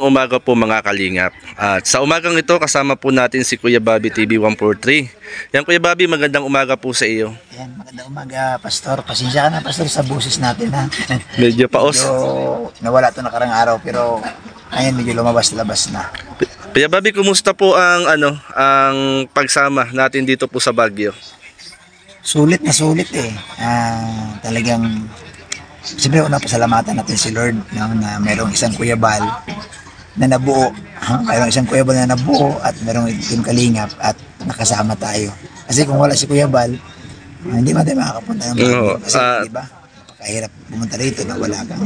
Umaga po mga kalingap. At sa umagang ito kasama po natin si Kuya Bobby TV 143. Yan Kuya Bobby, magandang umaga po sa iyo. Yan, magandang umaga, Pastor. Pasensya ka na, Pastor, sa boses natin, ha? Medyo paos. Medyo nawala ito nakarang araw, pero ngayon medyo lumabas-labas na. Kuya Bobby, kumusta po ang ang pagsama natin dito po sa Baguio? Sulit na sulit eh. Talagang, siyempre una pasalamatan natin si Lord na mayroong isang Kuya Bal na nabuo. Mayroong isang Kuya Bal na nabuo at mayroong Team Kalingap at nakasama tayo. Kasi kung wala si Kuya Bal, hindi man tayo makakapunta ng Baguio. Kasi diba, napakahirap pumunta rito na wala kang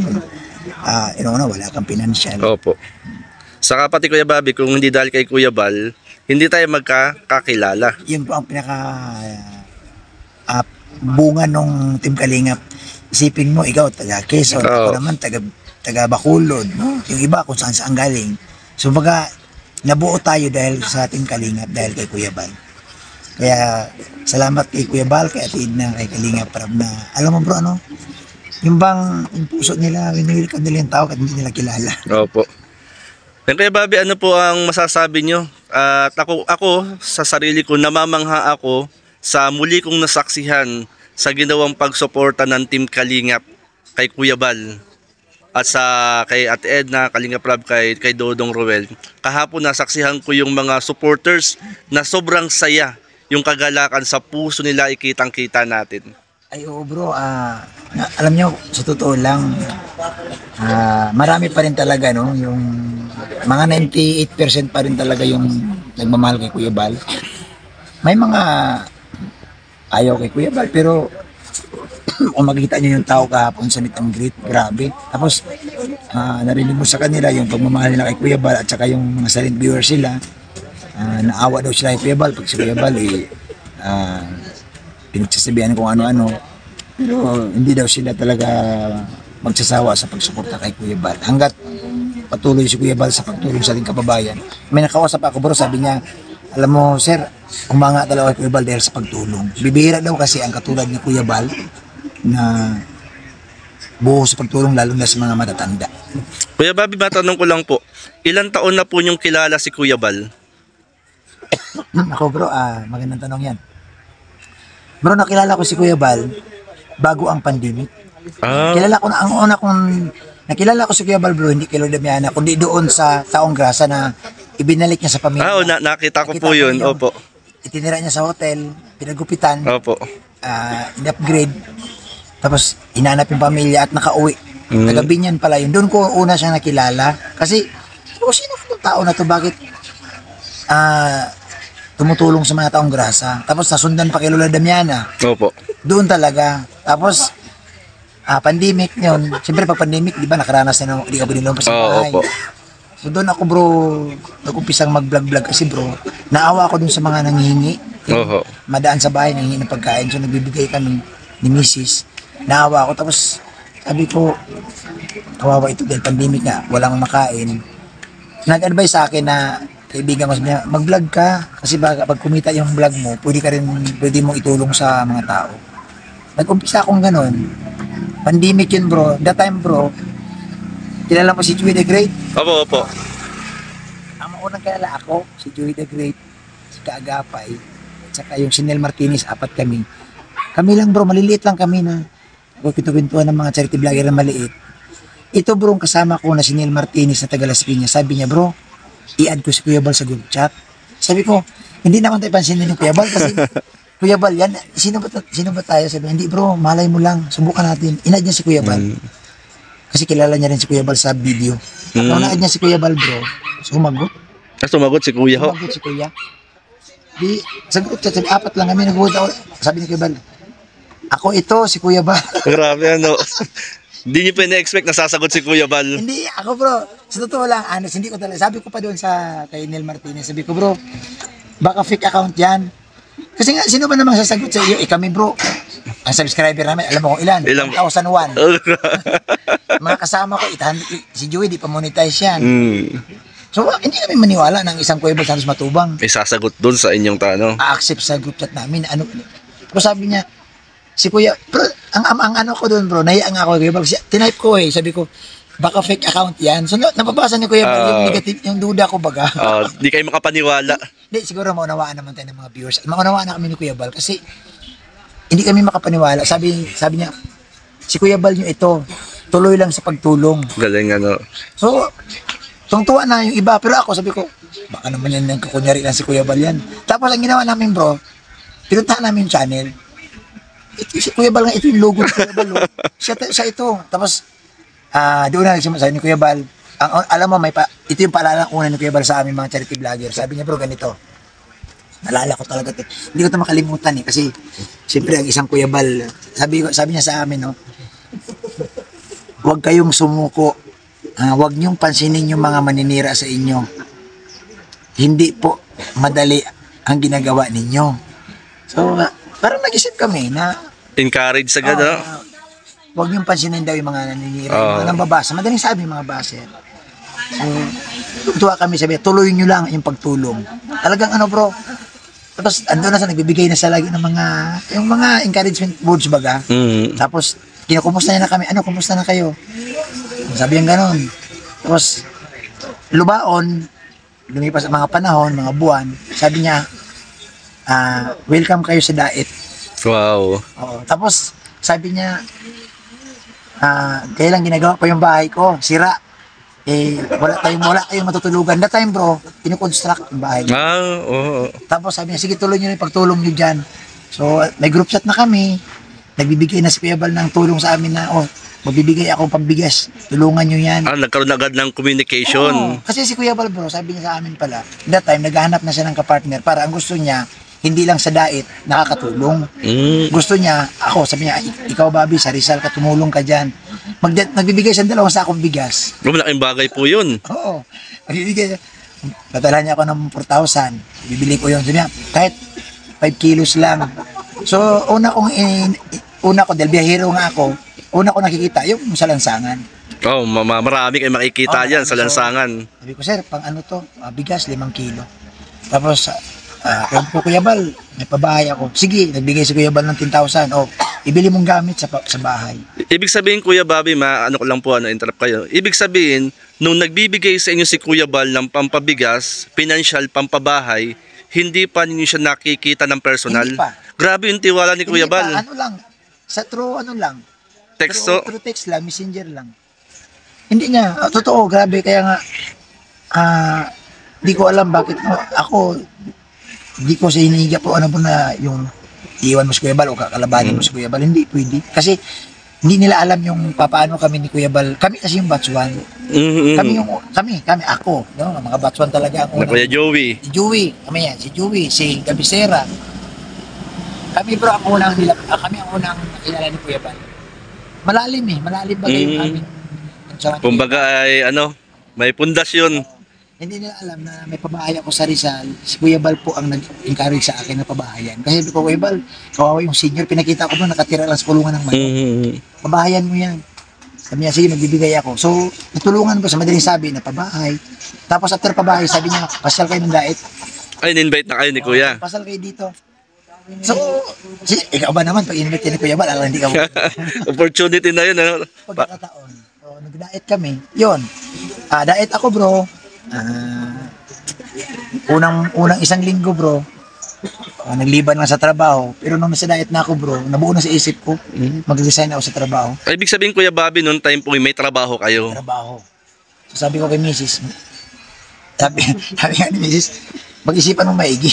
wala kang financial. Opo. Saka pati Kuya Bobby, kung hindi dahil kay Kuya Bal, hindi tayo magkakakilala. Yun po ang pinaka bunga nung Team Kalingap. Isipin mo, ikaw taga Quezon, ako naman taga Bacolod, no? Yung iba kung saan galing. So baga, nabuo tayo dahil sa Team Kalingap, dahil kay Kuya Bal. Kaya salamat kay Kuya Bal, kay Ate Edna, kay Kalingap Prab na, alam mo bro, yung bang yung puso nila, winilkan nila yung tao at hindi nila kilala. Opo. Kuya Bobby, ano po ang masasabi nyo? At ako sa sarili ko, namamangha ako sa muli kong nasaksihan sa ginawang pagsuporta ng Team Kalingap kay Kuya Bal at kay Ate Edna, Kalingap Prab, kay Dodong Roel. Kahapon nasaksihan ko yung mga supporters na sobrang saya, yung kagalakan sa puso nila ikitang-kita natin. Ay oo bro, alam nyo, sa totoo lang, marami pa rin talaga, no? Yung mga 98% pa rin talaga yung nagmamahal kay Kuya Bal. May mga ayaw kay Kuya Bal, pero kung makikita nyo yung tao kahapon sa meet and greet, grabe. Tapos, narinig mo sa kanila yung pagmamahal nila kay Kuya Bal at saka yung mga silent viewers sila, naawa daw sila kay Kuya Bal pag si Kuya Bal pinagsasabihan kung ano-ano, pero hindi daw sila talaga magsasawa sa pagsuporta kay Kuya Bal hanggat patuloy si Kuya Bal sa pagtulong sa ating kababayan. May nakausap ako bro, sabi niya, alam mo sir, umanga talaga kay Kuya Bal dahil sa pagtulong. Bibihira daw kasi ang katulad ni Kuya Bal na buo sa pagtulong lalo na sa mga matatanda. Kuya Bobby, matanong ko lang po, ilang taon na po yung kilala si Kuya Bal? Ako bro, magandang tanong yan. Bro, nakilala ko si Kuya Bal bago ang pandemic. Kilala ko na, ang una kong nakilala ko si Kuya Bal bro, hindi kay Lord Damiana, kundi doon sa Taong Grasa na ibinalik niya sa pamilya. Nakita ko po yun, opo. Itinira niya sa hotel, pinagupitan, opo. In-upgrade, tapos hinanap yung pamilya at nakauwi. Taga Binyan pala yun. Doon ko una siyang nakilala. Kasi, sino itong tao na to? Bakit tumutulong sa mga Taong Grasa? Tapos nasundan pa kay Lola Damiana. Opo. Doon talaga. Tapos, pandemic yun. Siyempre pag pandemic, di ba, nakaranas na hindi ka binilong pa sa bahay. Opo. So doon ako bro, nag-umpisang mag-vlog kasi bro, naawa ako dun sa mga nanghihingi. Madaan sa bahay, nanghihingi ng pagkain. So nagbibigay kami ni Mrs. Naawa ako, tapos sabi ko, kawawa ito dahil pandemic nga, walang makain. Nag-advise sa akin na, kaibigan ko sabi niya, mag-vlog ka. Kasi pag kumita yung vlog mo, pwede mong itulong sa mga tao. Nag-umpisa akong ganun. Pandemic yun bro. That time bro, kilala mo si Joey the Great? Opo, opo. Ang unang kilala ako, si Joey the Great, si Kaagapay, at saka yung si Nel Martinez, apat kami. Kami lang bro, maliliit lang kami na pinto-pintuan ng mga charity vlogger na maliit. Ito bro, kasama ko na si Nel Martinez na taga Las Piñas. Sabi niya bro, i-add ko si Kuya Bal sa group chat. Sabi ko, hindi naman tayo pansinin yung Kuya Bal kasi Kuya Bal yan, sino ba tayo? Sabi, hindi bro, malay mo lang, subukan natin. In-add niya si Kuya Bal. Kasi kilala niya rin si Kuya Bal sa video. Nung na-add niya si Kuya Bal bro, sumagot. Sumagot si Kuya ho? Sumagot si Kuya. Di, sa group chat, sabi, apat lang kami, nag-vote ako. Sabi ni Kuya Bal, ako ito, si Kuya Bal. Grabe Hindi niyo pa na-expect na sasagot si Kuya Bal. Hindi, ako bro, sa totoo lang, hindi ko talaga, sabi ko pa doon sa kay Nel Martinez, sabi ko bro, baka fake account yan. Kasi nga, sino ba namang sasagot sa iyo? Kami bro, ang subscriber namin, alam mo kung ilan? 1,001. Mga kasama ko, 800, si Joey, di pa monetize yan. So, hindi kami maniwala ng isang Kuya Bal Santos Matubang. May sasagot doon sa inyong tanong. A-accept sa group chat namin. Pero sabi niya, si Kuya, bro, ang ano ko doon bro, nahiyaan nga ako Kuya Bal. Tinype ko sabi ko, baka fake account yan. So, napabasa ni Kuya Bal, yung negative, yung duda ko baga. Di kayo makapaniwala. Hindi, siguro maunawaan naman tayo ng mga viewers. Maunawaan na kami ni Kuya Bal kasi hindi kami makapaniwala. Sabi niya, si Kuya Bal nyo ito, tuloy lang sa pagtulong. Galing ano. So, tungtuwa na yung iba. Pero ako, sabi ko, baka naman yan yung kukunyari lang si Kuya Bal yan. Tapos ang ginawa namin bro, pinuntahan namin yung channel. Ito, si Kuya Bal nga, ito yung logo ni Kuya Bal. Oh. Siya ito. Tapos, doon na sabi ni Kuya Bal, alam mo, ito yung paalala una ni Kuya Bal sa aming mga charity vlogger. Sabi niya bro, ganito. Nalala ko talaga ito. Hindi ko ito makalimutan kasi siyempre ang isang Kuya Bal, sabi niya sa amin, no, huwag kayong sumuko. Huwag niyong pansinin yung mga maninira sa inyo. Hindi po madali ang ginagawa ninyo. So, parang nag-isip kami na Encourage sa gano'n. huwag niyong pansinin daw yung mga naninira, yung mga nambabasa. Madaling sabi yung mga baser. So, tuwa kami sabi, tuloy nyo lang yung pagtulong. Talagang ano bro, tapos ando na sa nagbibigay na sa lagi ng yung mga encouragement words baga. Tapos kinukumusta niya na kami, kumusta na kayo? Sabi yung ganon. Tapos lumaon, lumipas ang mga panahon, mga buwan, sabi niya, welcome kayo sa Dait. Wow. Oo. Tapos sabi niya, kailan ginagawa pa yung bahay ko, sira. Wala tayong matutulugan. That time bro, kinukonstruct yung bahay. Tapos sabi niya, sige tuloy nyo yung pagtulong nyo dyan. So may group chat na kami. Nagbibigay na si Kuya Bal ng tulong sa amin na, magbibigay akong pambigas. Tulungan nyo yan. Nagkaroon agad ng communication. Kasi si Kuya Bal bro, sabi niya sa amin pala, that time naghahanap na siya ng kapartner para ang gusto niya, hindi lang sa Dait, nakakatulong. Gusto niya, sabi niya, ikaw Bobby, sa Rizal ka, tumulong ka dyan. Nagbibigay siya ng 2 sakong bigas. Malaking bagay po yun. Oo. Nagbibigay siya. Natala niya ako ng 4,000. Bibili ko yun. Sabi niya, kahit 5 kilos lang. So, una ko, dahil biyahero nga ako, una ko nakikita, yung sa lansangan. Marami kayong makikita yan sa lansangan. Sabi ko, sir, pang ano to? Bigas, 5 kilo. Tapos, kung Kuya Bal, may pabahay ako. Sige, nagbigay si Kuya Bal ng 10,000. Ibili mong gamit sa bahay. Ibig sabihin, Kuya Bobby, ko lang po, interrupt kayo. Ibig sabihin, nung nagbibigay sa inyo si Kuya Bal ng pampabigas, financial, pampabahay, hindi pa ninyo siya nakikita ng personal? Hindi pa. Grabe yung tiwala ni Kuya Bal. Hindi pa, lang. Sa true, lang. Texto? True text lang, messenger lang. Hindi nga, totoo, grabe. Kaya nga, di ko alam bakit ako, di ko sa hinihiga po na yung iwan mo si Kuya Bal o kakalabanin mo si Kuya Bal. Hindi pwede. Kasi hindi nila alam yung paano kami ni Kuya Bal. Kami kasi yung batch 1. Kami, ako. No? Mga batch 1 talaga ang una. Kuya Joey. Si Joey, si Joey, si Gabisera. Kami bro, kami ang unang nakilala ni Kuya Bal. Malalim ba yung aming kumbaga ay may pundasyon. Hindi nila alam na may pabahay ako sa Rizal. Si Kuya Bal po ang nag-encourage sa akin na pabahayan. Kasi sabi ko, Kuya Bal, kawawa yung senior, pinakita ko doon, nakatira lang sa kulungan ng manok. Pabahayan mo yan. Sabi niya, sige, magbibigay ako. So, natulungan ko sa madaling sabi na pabahay. Tapos after pabahay, sabi niya, pasal kayo ng Dait. Ay, in-invite na kayo ni Kuya. Pasal kayo dito. So, ikaw ba naman, pag in-invite ni Kuya Bal, alam hindi ka mo. Opportunity na yun. Pagkakataon. So, nag-Dait kami. Yun. Dait ako bro. Unang 1 linggo bro, nagliban lang sa trabaho, pero nung nasa Dait na ako bro, nabuo na sa isip ko, mag-resign ako sa trabaho. Ay, ibig sabihin Kuya Bobby, noong time po may trabaho kayo. So sabi ko kay Mrs. sabi nga ni Mrs. mag-isipan mong maigi.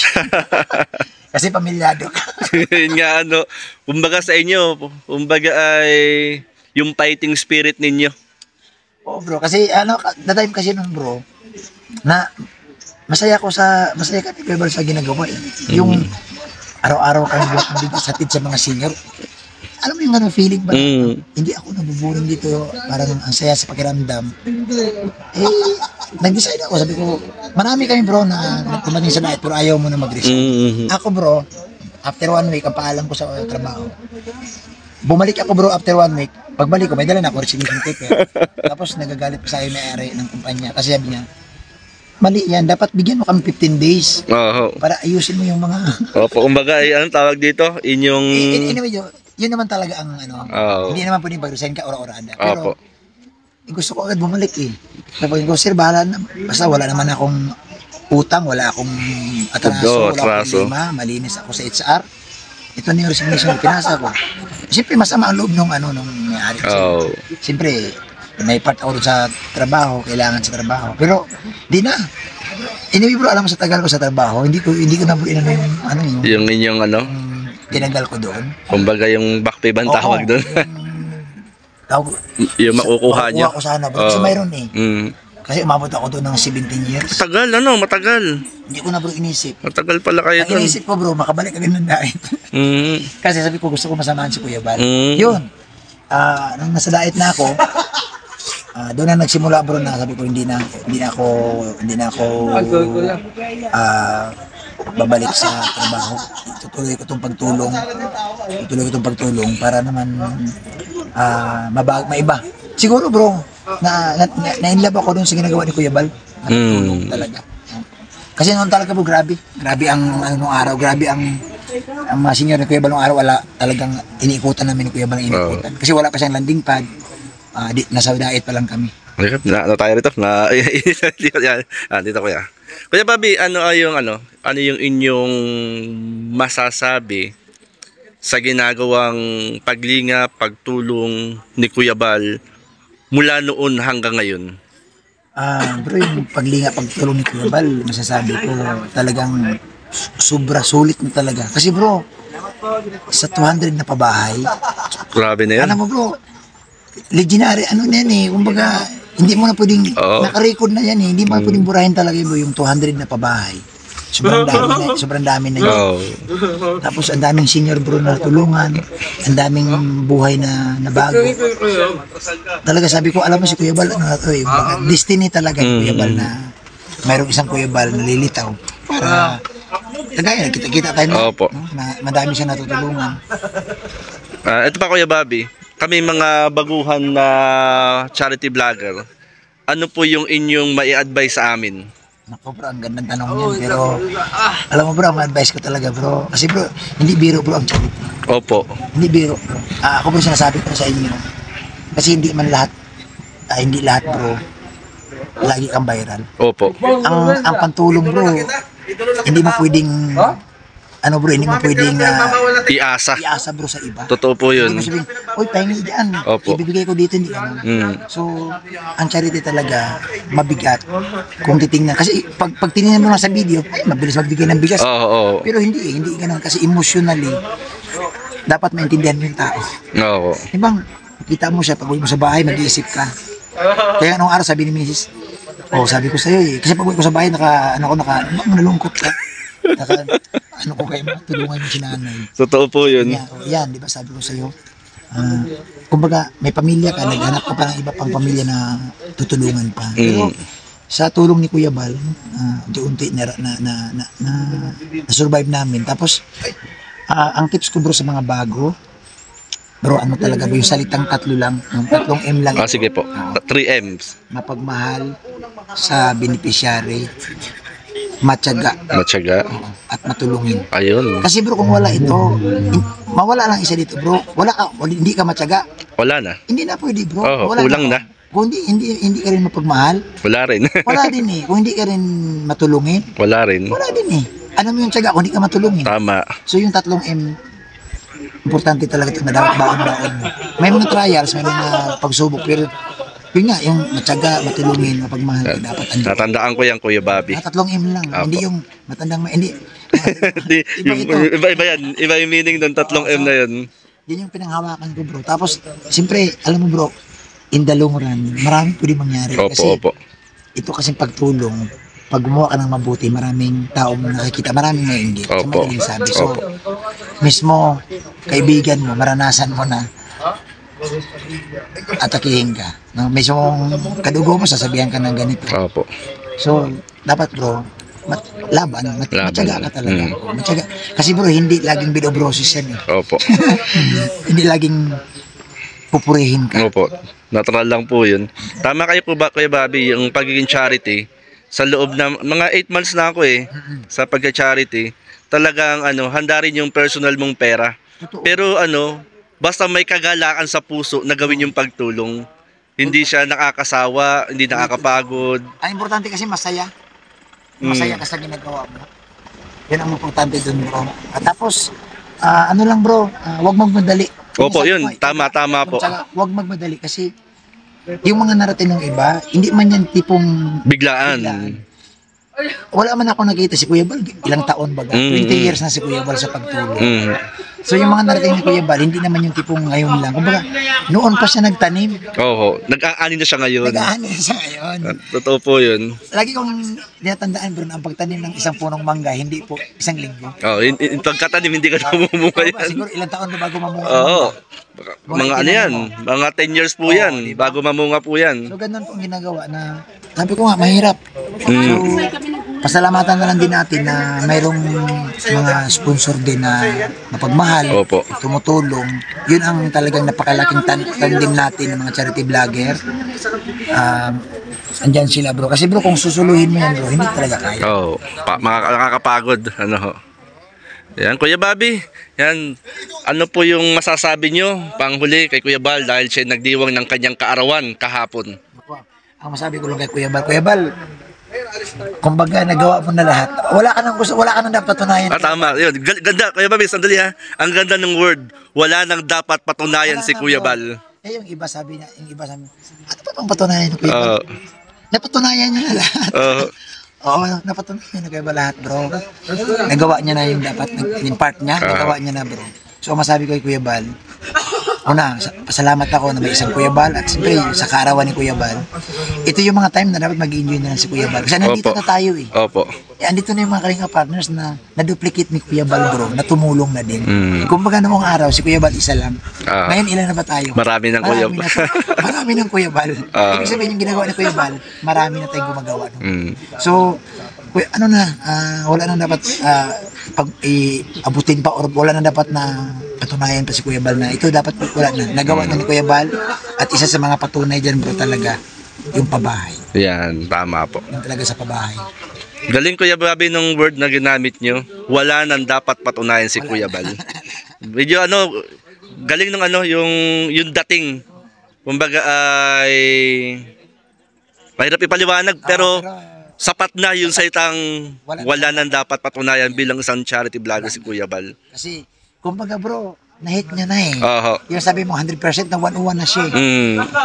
Kasi pamilyado ka. Yun nga kumbaga sa inyo, kumbaga ay yung fighting spirit ninyo. Bro, kasi that time kasi nun bro, na masaya kami Kuya Bal sa ginagawa yung araw-araw kami hatid sa mga senior. Alam mo yung feeling ba? Hindi ako nabuburing dito, parang ang saya sa pakiramdam. Nag-decide ako, sabi ko, marami kami bro na tumating sa Dait pero ayaw mo na mag-resign. Ako bro, after 1 week, ang paalam ko sa trabaho. Bumalik ako bro after 1 week. Pagbalik ko, may dala na ako resignation paper. Tapos nagagalit pa sa akin may-ari ng kumpanya. Kasi sabi niya, mali yan, dapat bigyan mo kami 15 days. Para ayusin mo yung mga... kumbaga ay tawag dito? Anyway, yun naman talaga ang hindi naman pwedeng pag-resign ka ora-orada. Pero gusto ko agad bumalik eh. Sabi ko, sir, bahala na. Basta wala naman akong utang, wala akong atraso, wala akong atraso. problema, malinis ako sa HR. Ito na yung resignation na pinasa ko. Siyempre, masama ang loob nung may-ari. Oh. Siyempre, may part ako doon sa trabaho, kailangan sa trabaho. Pero, di na. Anyway bro, alam mo sa tagal ko sa trabaho, hindi ko na bro yung Yung inyong tinagal ko doon. kumbaga yung back pay ba ang tawag doon? Tawag, yung makukuha nyo. ko sana bro. Kasi mayroon eh. Mm. Kasi umabot ako doon ng 17 years. Matagal, matagal. Hindi ko na bro inisip. Matagal pala kayo Ang doon. inisip ko bro, makabalik agad ng dait. Mm. Kasi sabi ko gusto ko masamahan si Kuya Bal. Mm. Yun. Nung nasa dait na ako, doon na nagsimula bro na sabi ko hindi na ako babalik sa trabaho. Tutuloy ko itong pagtulong para naman maiba. Siguro bro, na-inlove ako doon sa ginagawa ni Kuya Bal. Natutulong talaga. Kasi noon talaga bro, grabe ang nung araw, grabe ang mga senior ni Kuya Bal nung araw, wala talagang iniikutan namin ni Kuya Bal ng iniikutan. Kasi wala pa siyang landing pad. Nasa diet pa lang kami. Na tayo rito. Dito kuya. Kuya Bobby, ano yung inyong masasabi sa ginagawang paglinga, pagtulong ni Kuya Bal mula noon hanggang ngayon? Bro, yung pagtulong ni Kuya Bal, masasabi ko talagang sobra sulit na talaga. Kasi bro, sa 200 na pabahay, Grabe na yan. alam mo bro, legendary na yan eh. Kumbaga, hindi mo na pwedeng, naka-record na yan eh. Hindi mo na pwedeng burahin talaga bro, yung 200 na pabahay. Sobrang dami na yan. Tapos ang daming senior bro na tulungan, ang daming buhay na bago. Talaga sabi ko, alam mo si Kuya Bal, destiny talaga ni Kuya Bal na mayroong isang Kuya Bal na lilitaw. Para, kagaya, kita tayo na madami siya natutulungan. Ito pa Kuya Bobby, kami mga baguhan na charity vlogger, ano po yung inyong mai-advise sa amin? Naku bro, ang gandang tanong niyan. Pero alam mo bro, ang advice ko talaga bro. Kasi bro, hindi biro bro ang charity. Opo. Hindi biro bro. Ako bro sinasabi ko sa inyo. Kasi hindi lahat bro, lagi kang viral. Opo. Ang pantulong bro, hindi mo pwedeng hindi mo pwedeng iasa bro sa iba. Totoo po yun. Hindi mo sabihin, uy, pahingi dyan. Opo. Ibibigay ko dito, hindi ganun. So, ang charity talaga, mabigat. Kung titingnan. Kasi pag tinignan mo nga sa video, ay, mabilis magbigay ng bigas. Oo. Pero hindi ganun. Kasi emotionally, dapat maintindihan mo yung tao. Oo. Ibang, kita mo siya, pag uwi mo sa bahay, mag-iisip ka. Kaya nung araw, sabi ni Mrs., sabi ko sa'yo eh. Kasi pag uwi ko sa bahay, nalungkot ka. Ko kayo, tulungan mo si nanay. Totoo po yun. Yan, di ba sabi ko sa'yo, kumbaga may pamilya ka, naghanap ka pa ng iba pang pamilya na tutulungan pa. Pero sa tulong ni Kuya Bal, unti na-survive namin. Tapos, ang tips ko bro sa mga bago, bro, talaga ba yung salitang 3 lang, yung 3 M lang. Sige po, 3 M's. Mapagmahal sa beneficiary, matyaga, at matulungin. Ayun. Kasi bro, kung wala ito, mawala lang isa dito bro. Hindi ka matyaga. Wala na. Hindi na pwede bro. Kulang na. Kung hindi ka rin mapagmahal, wala rin. wala din eh. Kung hindi ka rin matulungin, wala rin. Wala din eh. Ano mo yung tiyaga kung hindi ka matulungin? Tama. So yung 3 M, importante talaga ito na dapat baon-baon mo. May mga trials, may mga pagsubok, pero yun nga, yung matyaga, matulungin, mapagmahal, dapat andun. Natandaan ko yan, Kuya Bobby. 3 M lang. Hindi yung matandang, hindi. Iba yan. Iba yung meaning ng 3 M na yun. Yan yung pinanghawakan ko bro. Tapos, siyempre, alam mo bro, in the long run, maraming pwede mangyari. Opo. Ito kasing pagtulong, pag gumawa ka ng mabuti, maraming tao mo nakikita, maraming naiingit. Sa madaling sabi. So, mismo, kaibigan mo, maranasan mo na, atakihin ka. No? Mismo kadugo mo, sasabihan ka ng ganito. Opo. So, dapat bro, matyaga ka talaga. Matyaga. Kasi bro, hindi laging bidobrosis yan eh. Opo. Hindi laging pupurihin ka. Opo. Natural lang po yun. Tama kayo po ba, Kuya Bobby, yung pagiging charity, sa loob na, mga 8 months na ako sa pagka-charity, talagang handa rin yung personal mong pera. Totoo. Pero basta may kagalakan sa puso na gawin yung pagtulong, Hindi siya nakakasawa, hindi nakakapagod. Ang importante kasi masaya. Masaya ka sa ginagawa mo. Yan ang importante dun, bro. At tapos, ano lang bro, huwag magmadali. Opo, yun. Tama po. Tsaka, huwag magmadali kasi yung mga narating ng iba, hindi man yan tipong Biglaan. wala man ako nakita si Kuya Bal, ilang taon baga, 20 years na si Kuya Bal sa pagtulong. Mm. So yung mga narating ni Kuya Bal, hindi naman yung tipong ngayon lang. Kumbaga, noon pa siya nagtanim. Oo, nag-aani na siya ngayon. Nag-aani na siya ngayon. Totoo po yun. Lagi kong tinatandaan bro, na ang pagtanim ng isang punong mangga, hindi po isang linggo. Oo, pagkatanim hindi ka namumunga yan. Siguro ilang taon na bago mamunga. Oo. Mga ano yan, mga 10 years po yan, diba? bago mamunga po yan. So ganun po ang ginagawa na, sabi ko nga, mahirap. So, pasalamatan na lang din natin na mayroong mga sponsor din na mapagmahal, Opo. tumutulong. Yun ang talagang napakalaking tandem natin ng mga charity vlogger. Andyan sila bro. Kasi bro, kung susuluhin mo yan bro, hindi talaga kaya. Oo, makakapagod. Ano ho. Yan, Kuya Bobby. Yan, ano po yung masasabi nyo panghuli kay Kuya Bal dahil siya nagdiwang ng kanyang kaarawan kahapon? Ang masabi ko lang kay Kuya Bal, kumbaga nagawa mo na lahat. Wala ka nang dapat patunayan. Tama. Yun. Ganda, Kuya Bobby, sandali ha. Ang ganda ng word. Wala nang dapat patunayan si Kuya Bal. Yung iba sabi, ano pa bang patunayan ni Kuya Bal? Napatunayan niya na lahat. Oo, napatunayan niya na Kuya Bal lahat, bro. Nagawa niya na yung dapat, yung part niya, nagawa niya na, bro. So, masabi ko kay Kuya Bal, una, pasalamat ako na may isang Kuya Bal at siyempre sa kaarawan ni Kuya Bal. Ito yung mga time na dapat mag-enjoy na lang si Kuya Bal. Kasi nandito na tayo eh. Opo. Andito na yung mga Kalinga partners na na-duplicate ni Kuya Bal bro, na tumulong na din. Kumbaga noong araw, si Kuya Bal isa lang. Ngayon ilan na ba tayo? Marami ng Kuya Bal. Marami ng Kuya Bal. Ibig sabihin yung ginagawa ni Kuya Bal, marami na tayong gumagawa. No? So, ano na, wala na dapat abutin pa or wala na dapat na patunayan pa si Kuya Bal na ito dapat wala na. Nagawa na ni Kuya Bal at isa sa mga patunay dyan bro talaga yung pabahay. Yan, tama po. Yung talaga sa pabahay. Galing Kuya Bobby nung word na ginamit nyo. Wala nang dapat patunayan si Kuya Bal. Medyo galing nung yung dating. Kumbaga ay mahirap ipaliwanag pero sapat na yung salitang wala nang dapat patunayan bilang isang charity vlogger si Kuya Bal. Kasi kumbaga bro, na-hit niya na eh. Yung sabi mo 100% na 101 na siya.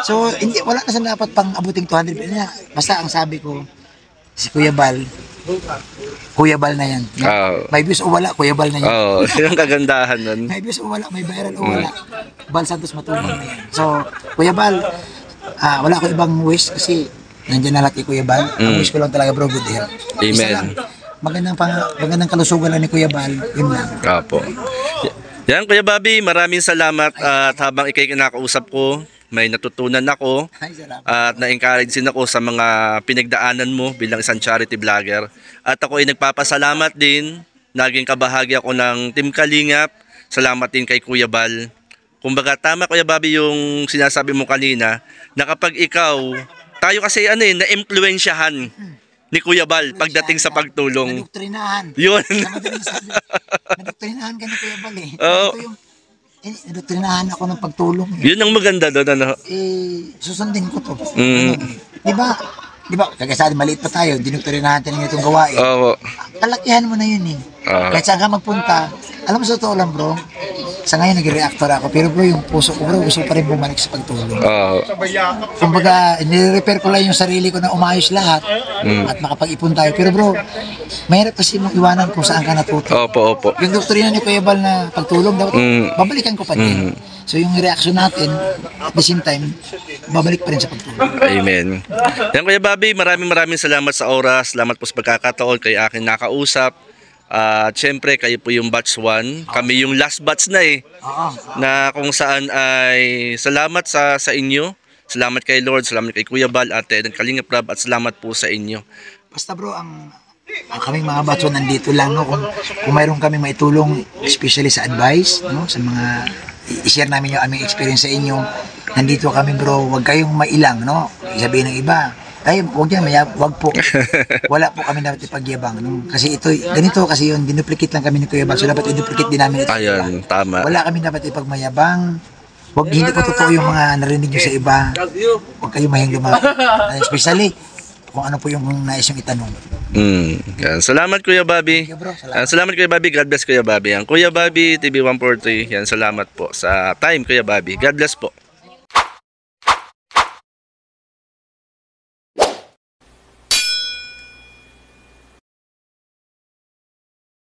So wala na sa dapat pang abuting 200%. Basta ang sabi ko si Kuya Bal na yan. May views o wala, Kuya Bal na yan. Yung kagandahan nun. May views o wala, may viral o wala. Bal Santos matulong na yan. So, Kuya Bal, wala ko ibang wish kasi nandiyan na lahat kay Kuya Bal. Ang wish ko lang talaga bro, good health. Amen. Isa lang, magandang kalusugan lang ni Kuya Bal. Yun lang. Opo. Yan Kuya Bobby, maraming salamat at habang ikay kinakausap ko, may natutunan ako at na-encourage din ako sa mga pinagdaanan mo bilang isang charity vlogger. At ako ay nagpapasalamat din, naging kabahagi ako ng Team Kalingap. Salamat din kay Kuya Bal. Kumbaga tama Kuya Bobby yung sinasabi mo kanina na kapag ikaw, tayo kasi na-impluensyahan ni Kuya Bal pagdating sa pagtulong. Nadoktrinahan. Yun. Nadoktrinahan ka ni Kuya Bal eh. Ito yung nadoktrinahan ako ng pagtulong. Yun ang maganda doon. Susundin ko to. Di ba, kagasabi maliit pa tayo, dinoktrinahan tayo ng itong gawain. Kalakihan mo na yun eh. Kahit saan ka magpunta, alam mo sa totoo lang bro, sa ngayon nag-reactor ako, pero bro, yung puso ko bro, gusto pa rin bumalik sa pagtulong. Kumbaga, nire-repair ko lang yung sarili ko na umayos lahat at makapag-ipon tayo. Pero bro, mahirap kasi mong iwanan kung saan ka natuto. Opo. Yung doktrina ni Kuya Bal na pagtulong, dapat babalikan ko pa din. So yung reaction natin, at the same time, babalik pa rin sa pagtulong. Amen. Yan Kuya Bobby, maraming salamat sa oras. Salamat po sa pagkakataon kay akin nakausap. At syempre, kayo po yung batch 1. Kami yung last batch na na kung saan ay salamat sa inyo. Salamat kay Lord, salamat kay Kuya Bal at Kalinga Prab at salamat po sa inyo. Basta bro, ang kaming mga batch 1 nandito lang. No? Kung mayroon kami maitulong, especially sa advice, no? Sa mga i-share namin yung aming experience sa inyo. Nandito kami bro, huwag kayong mailang. No? Sabihin ng iba, ay, wag po. Wala po kami dapat ipagyabang. No? Kasi ganito kasi yun, dinuplicate lang kami ni Kuya Bal. So dapat i-duplicate din namin ito. Ayun, tama. Wala kami dapat ipagmayabang. Huwag hindi po totoo yung mga narinig nyo sa iba. Huwag kayo mahing lumapit. Especially, kung ano po yung nais yung itanong. Yan. Salamat Kuya Bobby. Thank you, bro. Salamat. Salamat Kuya Bobby. God bless Kuya Bobby. Ang Kuya Bobby TV 143. Yan, salamat po sa time Kuya Bobby. God bless po.